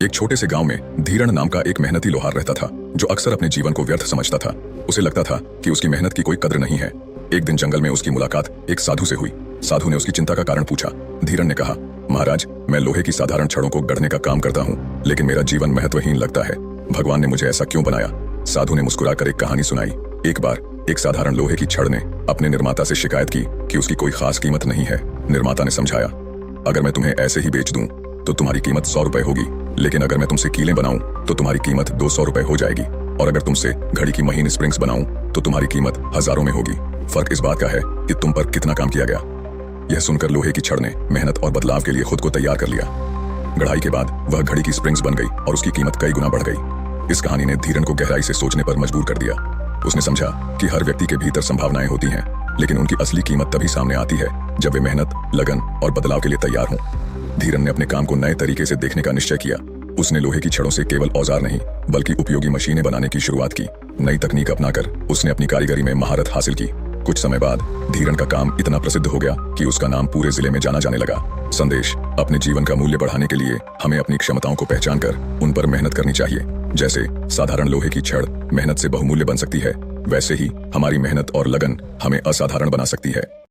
एक छोटे से गांव में धीरण नाम का एक मेहनती लोहार रहता था, जो अक्सर अपने जीवन को व्यर्थ समझता था। उसे लगता था कि उसकी मेहनत की कोई कद्र नहीं है। एक दिन जंगल में उसकी मुलाकात एक साधु से हुई। साधु ने उसकी चिंता का कारण पूछा। धीरण ने कहा, महाराज, मैं लोहे की साधारण छड़ों को गढ़ने का काम करता हूँ, लेकिन मेरा जीवन महत्वहीन लगता है। भगवान ने मुझे ऐसा क्यों बनाया? साधु ने मुस्कुराकर एक कहानी सुनाई। एक बार एक साधारण लोहे की छड़ ने अपने निर्माता से शिकायत की कि उसकी कोई खास कीमत नहीं है। निर्माता ने समझाया, अगर मैं तुम्हें ऐसे ही बेच दूं तो तुम्हारी कीमत 100 रुपए होगी, लेकिन अगर मैं तुमसे कीलें बनाऊं तो तुम्हारी कीमत 200 रुपए हो जाएगी, और अगर तुमसे घड़ी की महीन स्प्रिंग्स बनाऊं तो तुम्हारी कीमत हजारों में होगी। फर्क इस बात का है कि तुम पर कितना काम किया गया। यह सुनकर लोहे की छड़ ने मेहनत और बदलाव के लिए खुद को तैयार कर लिया। गढ़ाई के बाद वह घड़ी की स्प्रिंग्स बन गई और उसकी कीमत कई गुना बढ़ गई। इस कहानी ने धीरन को गहराई से सोचने पर मजबूर कर दिया। उसने समझा कि हर व्यक्ति के भीतर संभावनाएं होती हैं, लेकिन उनकी असली कीमत तभी सामने आती है जब वे मेहनत, लगन और बदलाव के लिए तैयार हों। धीरन ने अपने काम को नए तरीके से देखने का निश्चय किया। उसने लोहे की छड़ों से केवल औजार नहीं, बल्कि उपयोगी मशीनें बनाने की शुरुआत की। नई तकनीक अपनाकर उसने अपनी कारीगरी में महारत हासिल की। कुछ समय बाद धीरन का काम इतना प्रसिद्ध हो गया कि उसका नाम पूरे जिले में जाना जाने लगा। संदेश: अपने जीवन का मूल्य बढ़ाने के लिए हमें अपनी क्षमताओं को पहचान कर उन पर मेहनत करनी चाहिए। जैसे साधारण लोहे की छड़ मेहनत से बहुमूल्य बन सकती है, वैसे ही हमारी मेहनत और लगन हमें असाधारण बना सकती है।